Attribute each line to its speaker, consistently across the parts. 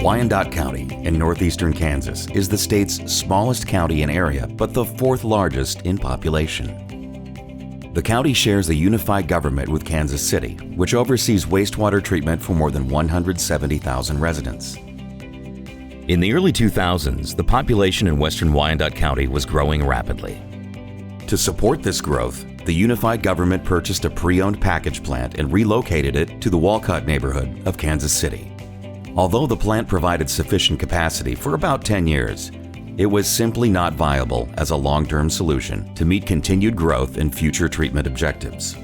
Speaker 1: Wyandotte County in northeastern Kansas is the state's smallest county in area, but the fourth largest in population. The county shares a unified government with Kansas City, which oversees wastewater treatment for more than 170,000 residents. In the early 2000s, the population in western Wyandotte County was growing rapidly. To support this growth, the unified government purchased a pre-owned package plant and relocated it to the Wolcott neighborhood of Kansas City. Although the plant provided sufficient capacity for about 10 years, it was simply not viable as a long-term solution to meet continued growth and future treatment objectives.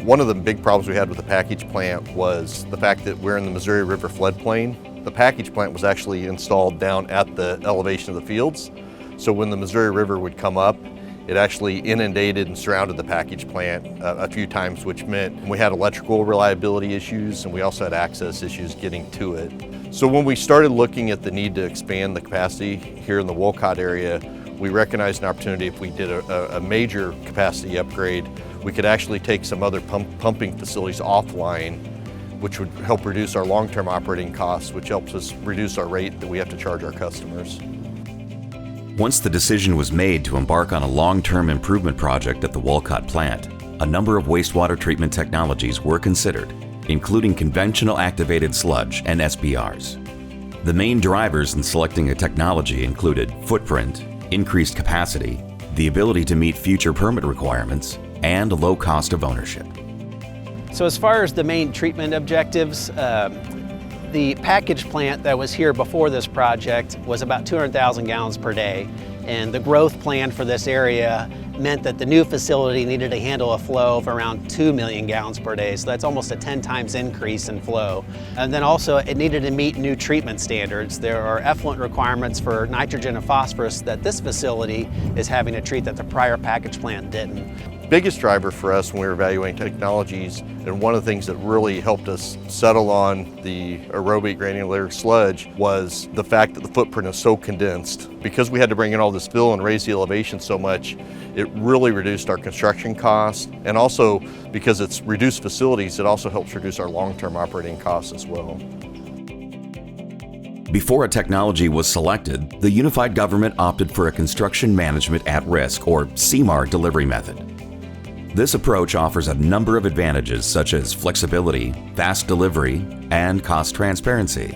Speaker 2: One of the big problems we had with the package plant was the fact that we're in the Missouri River floodplain. The package plant was actually installed down at the elevation of the fields. So when the Missouri River would come up, it actually inundated and surrounded the package plant a few times, which meant we had electrical reliability issues and we also had access issues getting to it. So when we started looking at the need to expand the capacity here in the Wolcott area, we recognized an opportunity if we did a major capacity upgrade, we could actually take some other pumping facilities offline, which would help reduce our long-term operating costs, which helps us reduce our rate that we have to charge our customers.
Speaker 1: Once the decision was made to embark on a long-term improvement project at the Wolcott plant, a number of wastewater treatment technologies were considered, including conventional activated sludge and SBRs. The main drivers in selecting a technology included footprint, increased capacity, the ability to meet future permit requirements, and a low cost of ownership.
Speaker 3: So as far as the main treatment objectives, the package plant that was here before this project was about 200,000 gallons per day, and the growth plan for this area meant that the new facility needed to handle a flow of around 2 million gallons per day, so that's almost a 10 times increase in flow. And then also it needed to meet new treatment standards. There are effluent requirements for nitrogen and phosphorus that this facility is having to treat that the prior package plant didn't.
Speaker 2: Biggest driver for us when we were evaluating technologies, and one of the things that really helped us settle on the aerobic granular sludge, was the fact that the footprint is so condensed. Because we had to bring in all this fill and raise the elevation so much, it really reduced our construction costs, and also because it's reduced facilities, it also helps reduce our long-term operating costs as well.
Speaker 1: Before a technology was selected, the unified government opted for a construction management at risk, or CMAR, delivery method. This approach offers a number of advantages such as flexibility, fast delivery, and cost transparency.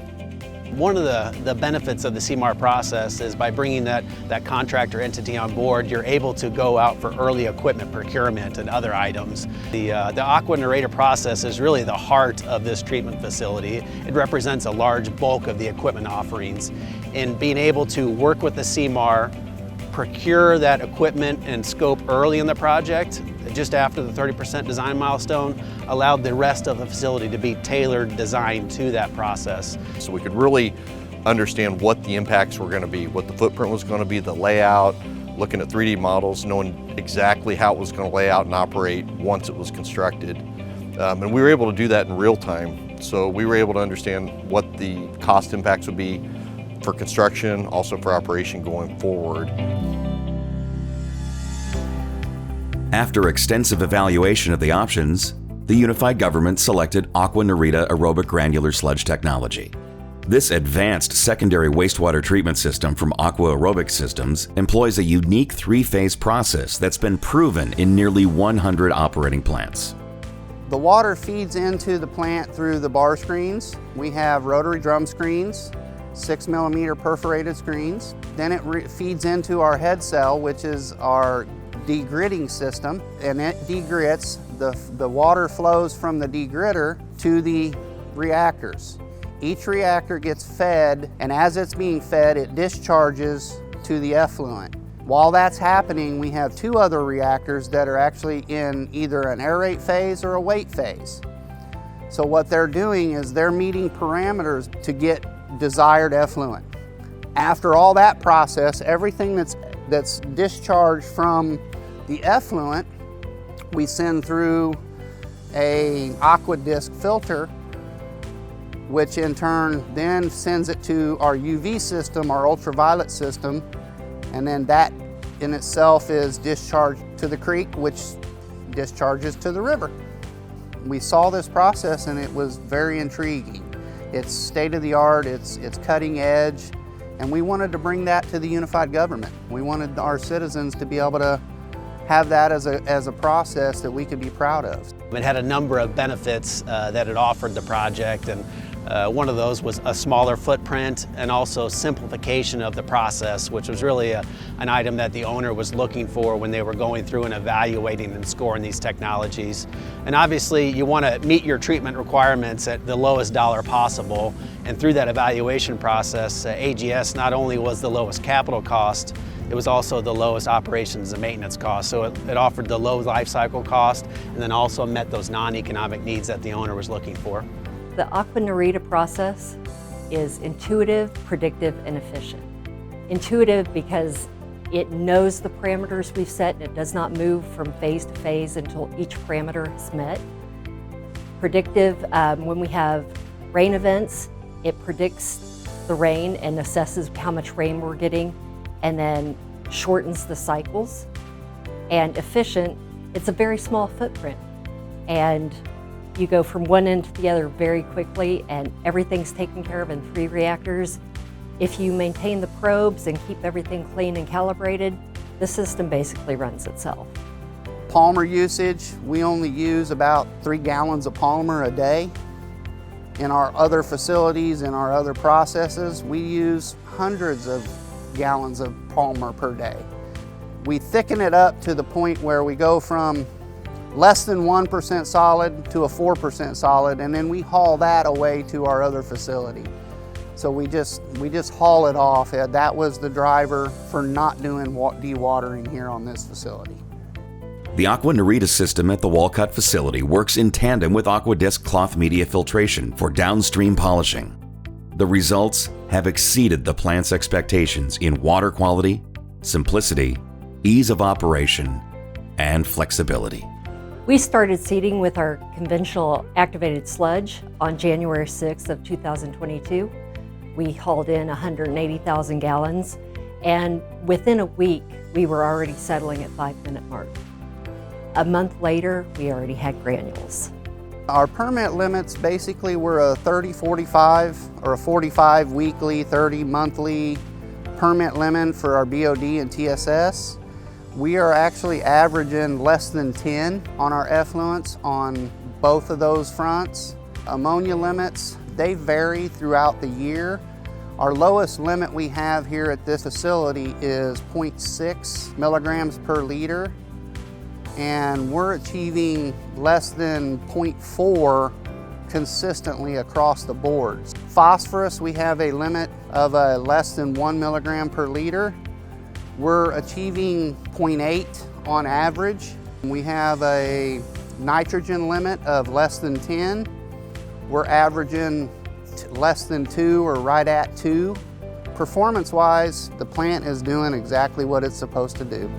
Speaker 3: One of the benefits of the CMAR process is by bringing that contractor entity on board, you're able to go out for early equipment procurement and other items. The AquaNereda process is really the heart of this treatment facility. It represents a large bulk of the equipment offerings. In being able to work with the CMAR, procure that equipment and scope early in the project, just after the 30% design milestone, allowed the rest of the facility to be tailored, designed to that process.
Speaker 2: So we could really understand what the impacts were going to be, what the footprint was going to be, the layout, looking at 3D models, knowing exactly how it was going to lay out and operate once it was constructed. And we were able to do that in real time. So we were able to understand what the cost impacts would be for construction, also for operation going forward.
Speaker 1: After extensive evaluation of the options, the unified government selected AquaNereda aerobic granular sludge technology. This advanced secondary wastewater treatment system from Aqua-Aerobic Systems employs a unique three-phase process that's been proven in nearly 100 operating plants.
Speaker 4: The water feeds into the plant through the bar screens. We have rotary drum screens, 6mm perforated screens. Then it feeds into our head cell, which is our degritting system, and it degrits. The water flows from the degritter to the reactors. Each reactor gets fed, and as it's being fed, it discharges to the effluent. While that's happening, we have two other reactors that are actually in either an aerate phase or a wait phase. So what they're doing is they're meeting parameters to get desired effluent. After all that process, everything that's discharged from the effluent, we send through a aqua disc filter, which in turn then sends it to our UV system, our ultraviolet system, and then that in itself is discharged to the creek, which discharges to the river. We saw this process and it was very intriguing. It's state-of-the-art, it's cutting edge, and we wanted to bring that to the unified government. We wanted our citizens to be able to have that as a process that we could be proud of.
Speaker 3: It had a number of benefits that it offered the project, and one of those was a smaller footprint and also simplification of the process, which was really an item that the owner was looking for when they were going through and evaluating and scoring these technologies. And obviously you want to meet your treatment requirements at the lowest dollar possible, and through that evaluation process, AGS not only was the lowest capital cost, it was also the lowest operations and maintenance cost. So it offered the low life cycle cost and then also met those non-economic needs that the owner was looking for.
Speaker 5: The AquaNereda process is intuitive, predictive, and efficient. Intuitive because it knows the parameters we've set and it does not move from phase to phase until each parameter is met. Predictive, when we have rain events, it predicts the rain and assesses how much rain we're getting and then shortens the cycles. And efficient, it's a very small footprint. And you go from one end to the other very quickly and everything's taken care of in 3 reactors. If you maintain the probes and keep everything clean and calibrated, the system basically runs itself.
Speaker 4: Polymer usage, we only use about 3 gallons of polymer a day. In our other facilities, in our other processes, we use hundreds of gallons of polymer per day. We thicken it up to the point where we go from less than 1% solid to a 4% solid, and then we haul that away to our other facility. So we just haul it off. That was the driver for not doing dewatering here on this facility.
Speaker 1: The AquaNereda system at the Wolcott facility works in tandem with AquaDisc cloth media filtration for downstream polishing. The results have exceeded the plant's expectations in water quality, simplicity, ease of operation, and flexibility.
Speaker 5: We started seeding with our conventional activated sludge on January 6th of 2022. We hauled in 180,000 gallons, and within a week, we were already settling at 5-minute mark. A month later, we already had granules.
Speaker 4: Our permit limits basically were a 30-45 or a 45 weekly, 30 monthly permit limit for our BOD and TSS. We are actually averaging less than 10 on our effluents on both of those fronts. Ammonia limits, they vary throughout the year. Our lowest limit we have here at this facility is 0.6 milligrams per liter, and we're achieving less than 0.4 consistently across the boards. Phosphorus, we have a limit of less than 1 milligram per liter. We're achieving 0.8 on average. We have a nitrogen limit of less than 10. We're averaging less than 2 or right at 2. Performance-wise, the plant is doing exactly what it's supposed to do.